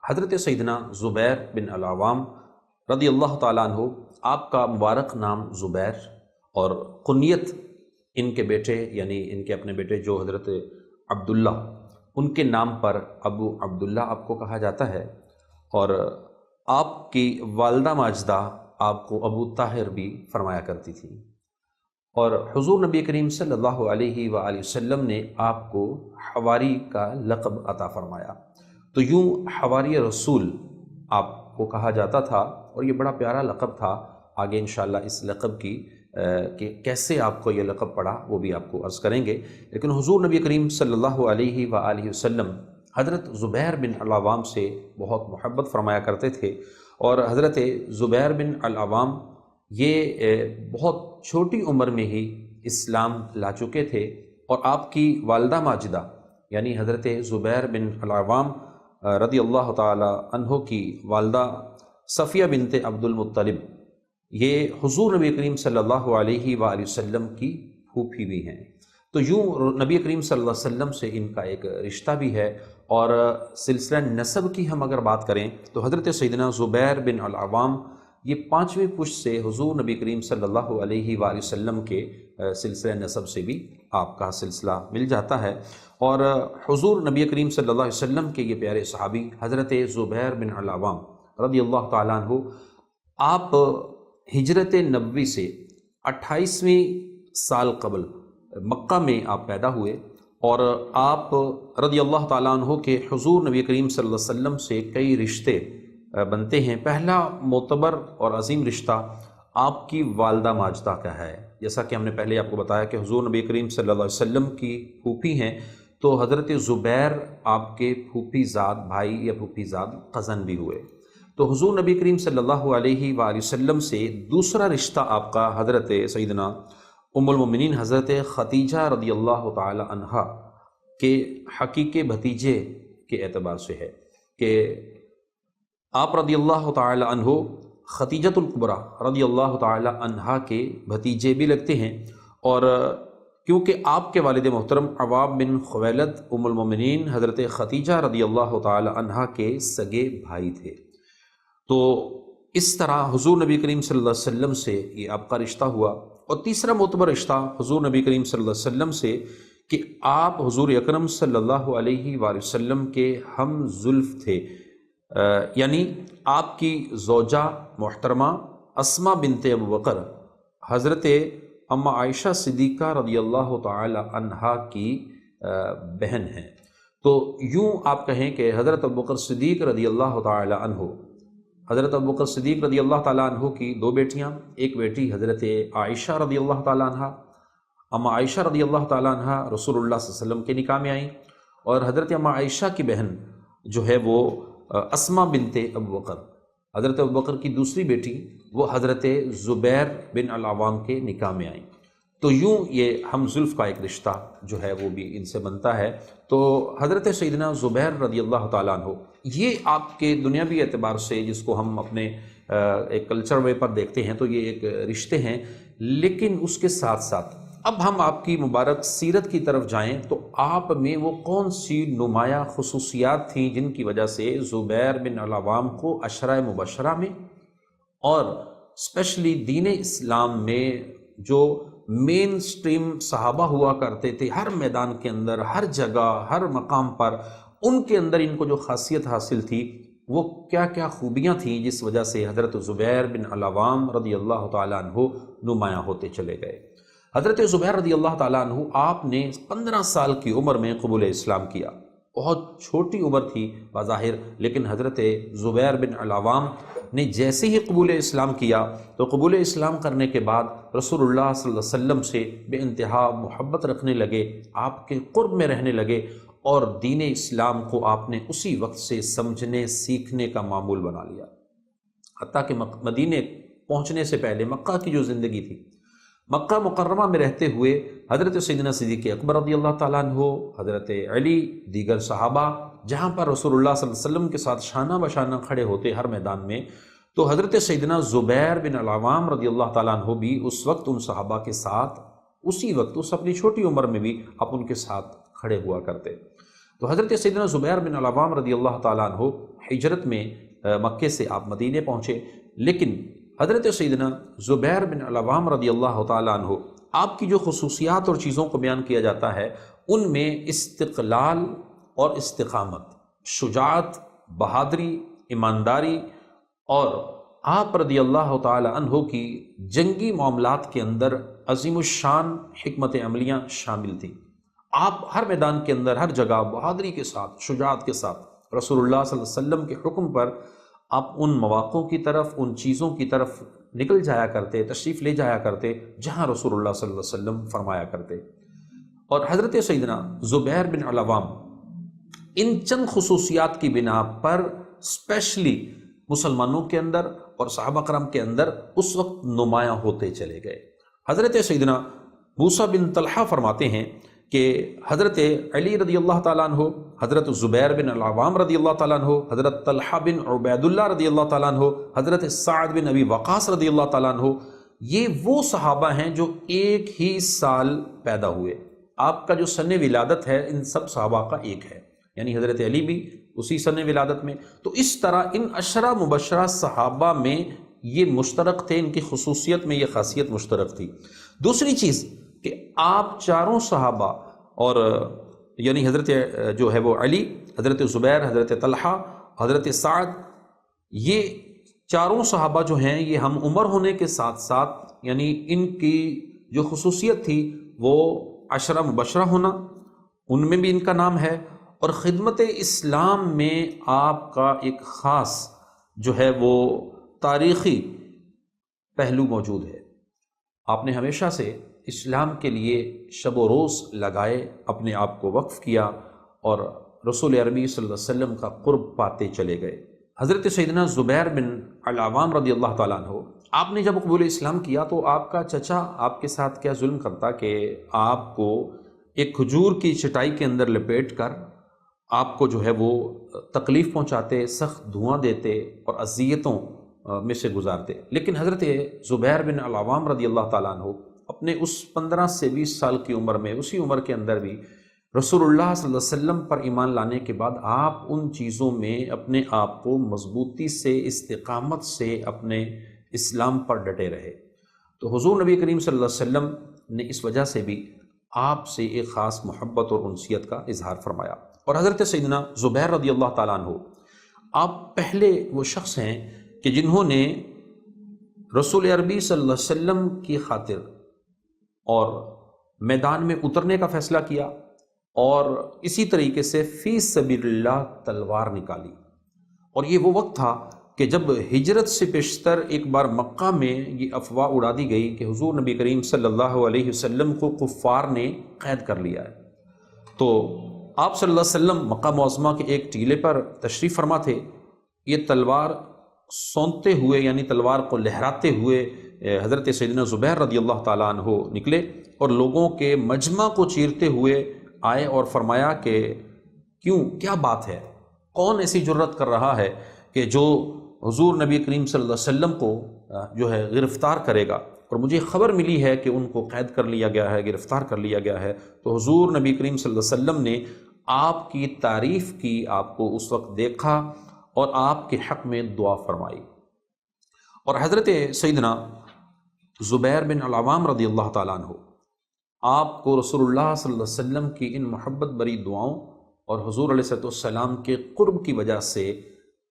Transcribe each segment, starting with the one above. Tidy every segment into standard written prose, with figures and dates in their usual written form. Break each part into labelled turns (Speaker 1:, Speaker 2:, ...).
Speaker 1: حضرت سیدنا زبیر بن العوام رضی اللہ تعالیٰ عنہ، آپ کا مبارک نام زبیر اور کنیت ان کے بیٹے یعنی ان کے اپنے بیٹے جو حضرت عبداللہ، ان کے نام پر ابو عبداللہ آپ کو کہا جاتا ہے، اور آپ کی والدہ ماجدہ آپ کو ابو طاہر بھی فرمایا کرتی تھی، اور حضور نبی کریم صلی اللہ علیہ وآلہ وسلم نے آپ کو حواری کا لقب عطا فرمایا۔ تو یوں حواری رسول آپ کو کہا جاتا تھا، اور یہ بڑا پیارا لقب تھا۔ آگے انشاءاللہ اس لقب کی کہ کیسے آپ کو یہ لقب پڑا وہ بھی آپ کو عرض کریں گے، لیکن حضور نبی کریم صلی اللہ علیہ وآلہ وسلم حضرت زبیر بن العوام سے بہت محبت فرمایا کرتے تھے، اور حضرت زبیر بن العوام یہ بہت چھوٹی عمر میں ہی اسلام لا چکے تھے، اور آپ کی والدہ ماجدہ یعنی حضرت زبیر بن العوام رضی اللہ تعالی عنہ کی والدہ صفیہ بنت عبد المطلب یہ حضور نبی کریم صلی اللہ علیہ وآلہ وسلم کی پھوپھی بھی ہیں۔ تو یوں نبی کریم صلی اللہ علیہ وسلم سے ان کا ایک رشتہ بھی ہے، اور سلسلہ نسب کی ہم اگر بات کریں تو حضرت سیدنا زبیر بن العوام یہ 5ویں پشت سے حضور نبی کریم صلی اللہ علیہ وآلہ وسلم کے سلسلہ نسب سے بھی آپ کا سلسلہ مل جاتا ہے، اور حضور نبی کریم صلی اللہ علیہ وسلم کے یہ پیارے صحابی حضرت زبیر بن العوام رضی اللہ تعالیٰ عنہ آپ ہجرت نبوی سے 28ویں سال قبل مکہ میں آپ پیدا ہوئے، اور آپ رضی اللہ تعالیٰ عنہ کے حضور نبی کریم صلی اللہ علیہ وسلم سے کئی رشتے بنتے ہیں۔ پہلا معتبر اور عظیم رشتہ آپ کی والدہ ماجدہ کا ہے، جیسا کہ ہم نے پہلے آپ کو بتایا کہ حضور نبی کریم صلی اللہ علیہ وسلم کی پھوپھی ہیں، تو حضرت زبیر آپ کے پھوپھی زاد بھائی یا پھوپھی زاد قزن بھی ہوئے۔ تو حضور نبی کریم صلی اللہ علیہ وآلہ وسلم سے دوسرا رشتہ آپ کا حضرت سیدنا ام المؤمنین حضرت خدیجہ رضی اللہ تعالی عنہا کے حقیقی بھتیجے کے اعتبار سے ہے کہ آپ رضی اللہ تعالی عنہ خدیجۃ الکبریٰ رضی اللہ تعالی عنہا کے بھتیجے بھی لگتے ہیں، اور کیونکہ آپ کے والد محترم عوام بن خویلد ام المؤمنین حضرت خدیجہ رضی اللہ تعالی عنہا کے سگے بھائی تھے، تو اس طرح حضور نبی کریم صلی اللہ علیہ وسلم سے یہ آپ کا رشتہ ہوا۔ اور تیسرا معتبر رشتہ حضور نبی کریم صلی اللہ علیہ وسلم سے کہ آپ حضور اکرم صلی اللہ علیہ وآلہ وسلم کے ہم زلف تھے، یعنی آپ کی زوجہ محترمہ اسماء بنت ابو بکر حضرت اما عائشہ صدیقہ رضی اللہ تعالی عنہا کی بہن ہیں۔ تو یوں آپ کہیں کہ حضرت ابو بکر صدیق رضی اللہ تعالی عنہ، حضرت ابو بکر صدیق رضی اللہ تعالیٰ عنہ کی 2 بیٹیاں، ایک بیٹی حضرت عائشہ رضی اللہ تعالیٰ عنہ، اما عائشہ رضی اللہ تعالیٰ عنہ رسول اللہ صلی اللہ علیہ وسلم کے نکاح میں آئیں، اور حضرت اما عائشہ کی بہن جو ہے وہ اسماء بنت ابو بکر، حضرت ابو بکر کی دوسری بیٹی، وہ حضرت زبیر بن العوام کے نکاح میں آئیں۔ تو یوں یہ ہم زلف کا ایک رشتہ جو ہے وہ بھی ان سے بنتا ہے۔ تو حضرت سیدنا زبیر رضی اللہ تعالیٰ عنہ یہ آپ کے دنیاوی اعتبار سے جس کو ہم اپنے ایک کلچر وے پر دیکھتے ہیں تو یہ ایک رشتے ہیں، لیکن اس کے ساتھ ساتھ اب ہم آپ کی مبارک سیرت کی طرف جائیں تو آپ میں وہ کون سی نمایاں خصوصیات تھیں جن کی وجہ سے زبیر بن العوام کو عشرہ مبشرہ میں اور اسپیشلی دین اسلام میں جو مین سٹریم صحابہ ہوا کرتے تھے ہر میدان کے اندر، ہر جگہ، ہر مقام پر، ان کے اندر ان کو جو خاصیت حاصل تھی وہ کیا کیا خوبیاں تھیں جس وجہ سے حضرت زبیر بن العوام رضی اللہ تعالیٰ عنہ نمایاں ہوتے چلے گئے۔ حضرت زبیر رضی اللہ تعالیٰ عنہ آپ نے 15 سال کی عمر میں قبول اسلام کیا، بہت چھوٹی عمر تھی بظاہر، لیکن حضرت زبیر بن العوام نے جیسے ہی قبول اسلام کیا تو قبول اسلام کرنے کے بعد رسول اللہ صلی اللہ علیہ وسلم سے بے انتہا محبت رکھنے لگے، آپ کے قرب میں رہنے لگے، اور دین اسلام کو آپ نے اسی وقت سے سمجھنے سیکھنے کا معمول بنا لیا، حتیٰ کہ مدینے پہنچنے سے پہلے مکہ کی جو زندگی تھی، مکہ مکرمہ میں رہتے ہوئے حضرت سیدنا صدیق اکبر رضی اللہ تعالیٰ عنہ، حضرت علی، دیگر صحابہ جہاں پر رسول اللہ صلی اللہ علیہ وسلم کے ساتھ شانہ بشانہ کھڑے ہوتے ہر میدان میں، تو حضرت سیدنا زبیر بن العوام رضی اللہ تعالیٰ عنہ بھی اس وقت ان صحابہ کے ساتھ، اسی وقت اس اپنی چھوٹی عمر میں بھی آپ ان کے ساتھ کھڑے ہوا کرتے۔ تو حضرت سیدنا زبیر بن العوام رضی اللہ تعالیٰ عنہ ہجرت میں مکے سے آپ مدینے پہنچے، لیکن حضرت سیدنا زبیر بن العوام رضی اللہ تعالیٰ عنہ، آپ کی جو خصوصیات اور چیزوں کو بیان کیا جاتا ہے ان میں استقلال اور استقامت، شجاعت، بہادری، ایمانداری، اور آپ رضی اللہ تعالی عنہ کی جنگی معاملات کے اندر عظیم الشان حکمت عملیاں شامل تھیں۔ آپ ہر میدان کے اندر ہر جگہ بہادری کے ساتھ، شجاعت کے ساتھ رسول اللہ صلی اللہ علیہ وسلم کے حکم پر آپ ان مواقعوں کی طرف، ان چیزوں کی طرف نکل جایا کرتے، تشریف لے جایا کرتے جہاں رسول اللہ صلی اللہ علیہ وسلم فرمایا کرتے۔ اور حضرت سیدنا زبیر بن العوام ان چند خصوصیات کی بنا پر اسپیشلی مسلمانوں کے اندر اور صحابہ کرام کے اندر اس وقت نمایاں ہوتے چلے گئے۔ حضرت سیدنا موسیٰ بن طلحہ فرماتے ہیں کہ حضرت علی رضی اللہ تعالیٰ عنہ، حضرت زبیر بن العوام رضی اللہ تعالیٰ عنہ، حضرت طلحہ بن عبید اللہ رضی اللہ تعالیٰ عنہ، حضرت سعد بن ابی وقاص رضی اللہ تعالیٰ عنہ، یہ وہ صحابہ ہیں جو ایک ہی سال پیدا ہوئے۔ آپ کا جو سن ولادت ہے ان سب صحابہ کا ایک ہے، یعنی حضرت علی بھی اسی سن ولادت میں۔ تو اس طرح ان عشرہ مبشرہ صحابہ میں یہ مشترک تھے، ان کی خصوصیت میں یہ خاصیت مشترک تھی۔ دوسری چیز کہ آپ چاروں صحابہ، اور یعنی حضرت جو ہے وہ علی، حضرت زبیر، حضرت طلحہ، حضرت سعد، یہ چاروں صحابہ جو ہیں یہ ہم عمر ہونے کے ساتھ ساتھ، یعنی ان کی جو خصوصیت تھی وہ عشرہ مبشرہ ہونا، ان میں بھی ان کا نام ہے، اور خدمت اسلام میں آپ کا ایک خاص جو ہے وہ تاریخی پہلو موجود ہے۔ آپ نے ہمیشہ سے اسلام کے لیے شب و روز لگائے، اپنے آپ کو وقف کیا، اور رسول عربی صلی اللہ علیہ وسلم کا قرب پاتے چلے گئے۔ حضرت سیدنا زبیر بن العوام رضی اللہ تعالیٰ عنہ، آپ نے جب قبول اسلام کیا تو آپ کا چچا آپ کے ساتھ کیا ظلم کرتا کہ آپ کو ایک کھجور کی چٹائی کے اندر لپیٹ کر آپ کو جو ہے وہ تکلیف پہنچاتے، سخت دھواں دیتے اور اذیتوں میں سے گزارتے۔ لیکن حضرت زبیر بن العوام رضی اللہ تعالیٰ عنہ اپنے اس 15 سے 20 سال کی عمر میں، اسی عمر کے اندر بھی رسول اللہ صلی اللہ علیہ وسلم پر ایمان لانے کے بعد آپ ان چیزوں میں اپنے آپ کو مضبوطی سے، استقامت سے اپنے اسلام پر ڈٹے رہے۔ تو حضور نبی کریم صلی اللہ علیہ وسلم نے اس وجہ سے بھی آپ سے ایک خاص محبت اور انسیت کا اظہار فرمایا۔ اور حضرت سیدنا زبیر رضی اللہ تعالیٰ عنہ، آپ پہلے وہ شخص ہیں کہ جنہوں نے رسول عربی صلی اللہ علیہ وسلم کی خاطر اور میدان میں اترنے کا فیصلہ کیا، اور اسی طریقے سے فی سبیل اللہ تلوار نکالی۔ اور یہ وہ وقت تھا کہ جب ہجرت سے پیشتر ایک بار مکہ میں یہ افواہ اڑا دی گئی کہ حضور نبی کریم صلی اللہ علیہ وسلم کو کفار نے قید کر لیا ہے۔ تو آپ صلی اللہ علیہ وسلم مکہ معظمہ کے ایک ٹیلے پر تشریف فرما تھے، یہ تلوار سونتے ہوئے، یعنی تلوار کو لہراتے ہوئے حضرت سیدنا زبیر رضی اللہ تعالیٰ عنہ نکلے اور لوگوں کے مجمع کو چیرتے ہوئے آئے اور فرمایا کہ کیوں، کیا بات ہے، کون ایسی جرت کر رہا ہے کہ جو حضور نبی کریم صلی اللہ علیہ وسلم کو جو ہے گرفتار کرے گا، اور مجھے خبر ملی ہے کہ ان کو قید کر لیا گیا ہے، گرفتار کر لیا گیا ہے۔ تو حضور نبی کریم صلی اللہ علیہ وسلم نے آپ کی تعریف کی، آپ کو اس وقت دیکھا اور آپ کے حق میں دعا فرمائی۔ اور حضرت سیدنا زبیر بن العوام رضی اللہ تعالیٰ عنہ، آپ کو رسول اللہ صلی اللہ علیہ وسلم کی ان محبت بری دعاؤں اور حضور علیہ السلام کے قرب کی وجہ سے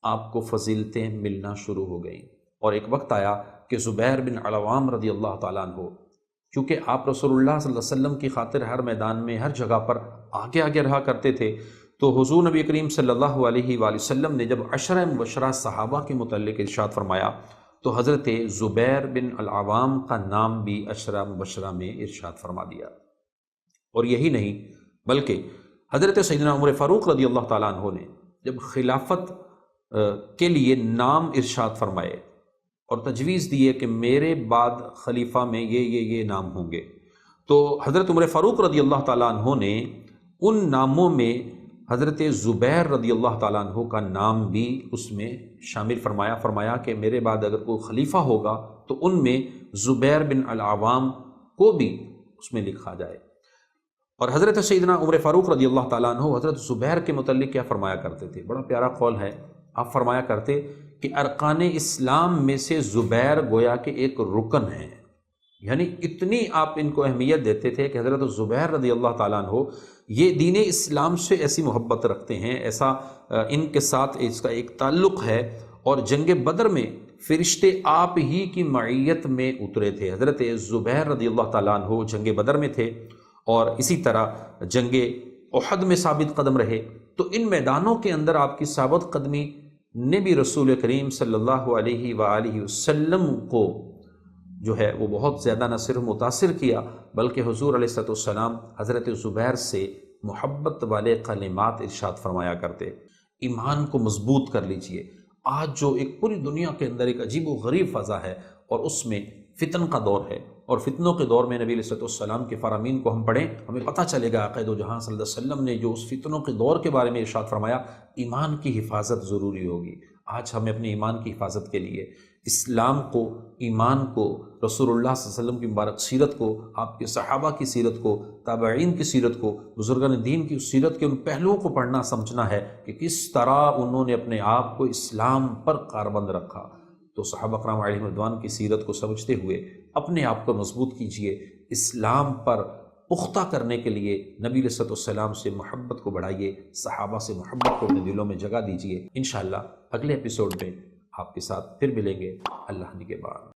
Speaker 1: آپ کو فضیلتیں ملنا شروع ہو گئیں۔ اور ایک وقت آیا کہ زبیر بن العوام رضی اللہ تعالیٰ عنہ، کیونکہ آپ رسول اللہ صلی اللہ علیہ وسلم کی خاطر ہر میدان میں، ہر جگہ پر آگے آگے رہا کرتے تھے، تو حضور نبی کریم صلی اللہ علیہ وآلہ وسلم نے جب عشرہ مبشرہ صحابہ کے متعلق ارشاد فرمایا تو حضرت زبیر بن العوام کا نام بھی عشرہ مبشرہ میں ارشاد فرما دیا۔ اور یہی نہیں بلکہ حضرت سیدنا عمر فاروق رضی اللہ تعالیٰ عنہ نے جب خلافت کے لیے نام ارشاد فرمائے اور تجویز دیے کہ میرے بعد خلیفہ میں یہ نام ہوں گے، تو حضرت عمر فاروق رضی اللہ تعالیٰ عنہ نے ان ناموں میں حضرت زبیر رضی اللہ تعالیٰ عنہ کا نام بھی اس میں شامل فرمایا کہ میرے بعد اگر کوئی خلیفہ ہوگا تو ان میں زبیر بن العوام کو بھی اس میں لکھا جائے۔ اور حضرت سیدنا عمر فاروق رضی اللہ تعالیٰ عنہ حضرت زبیر کے متعلق کیا فرمایا کرتے تھے، بڑا پیارا قول ہے آپ فرمایا کرتے کہ ارکان اسلام میں سے زبیر گویا کہ ایک رکن ہے، یعنی اتنی آپ ان کو اہمیت دیتے تھے کہ حضرت زبیر رضی اللہ تعالیٰ عنہ یہ دین اسلام سے ایسی محبت رکھتے ہیں، ایسا ان کے ساتھ اس کا ایک تعلق ہے، اور جنگ بدر میں فرشتے آپ ہی کی معیت میں اترے تھے۔ حضرت زبیر رضی اللہ تعالیٰ عنہ جنگ بدر میں تھے، اور اسی طرح جنگ احد میں ثابت قدم رہے۔ تو ان میدانوں کے اندر آپ کی ثابت قدمی نے بھی رسول کریم صلی اللہ علیہ وآلہ وسلم کو جو ہے وہ بہت زیادہ نہ صرف متاثر کیا، بلکہ حضور علیہ الصلوۃ والسلام حضرت زبیر سے محبت والے کلمات ارشاد فرمایا کرتے۔ ایمان کو مضبوط کر لیجئے۔ آج جو ایک پوری دنیا کے اندر ایک عجیب و غریب فضا ہے، اور اس میں فتن کا دور ہے، اور فتنوں کے دور میں نبی علیہ الصلوۃ والسلام کے فرامین کو ہم پڑھیں، ہمیں پتہ چلے گا عقائد و جہاں صلی اللہ علیہ وسلم نے جو اس فتنوں کے دور کے بارے میں ارشاد فرمایا، ایمان کی حفاظت ضروری ہوگی۔ آج ہمیں اپنے ایمان کی حفاظت کے لیے اسلام کو، ایمان کو، رسول اللہ صلی اللہ علیہ وسلم کی مبارک سیرت کو، آپ کے صحابہ کی سیرت کو، تابعین کی سیرت کو، بزرگان دین کی سیرت کے ان پہلوؤں کو پڑھنا سمجھنا ہے کہ کس طرح انہوں نے اپنے آپ کو اسلام پر کاربند رکھا۔ تو صحابہ کرام علیہم رضوان کی سیرت کو سمجھتے ہوئے اپنے آپ کو مضبوط کیجئے، اسلام پر پختہ کرنے کے لیے نبی علیہ الصلوۃ والسلام سے محبت کو بڑھائیے، صحابہ سے محبت کو اپنے دلوں میں جگہ دیجئے۔ انشاءاللہ اگلے ایپیسوڈ میں آپ کے ساتھ پھر ملیں گے اللہ نے کے بعد۔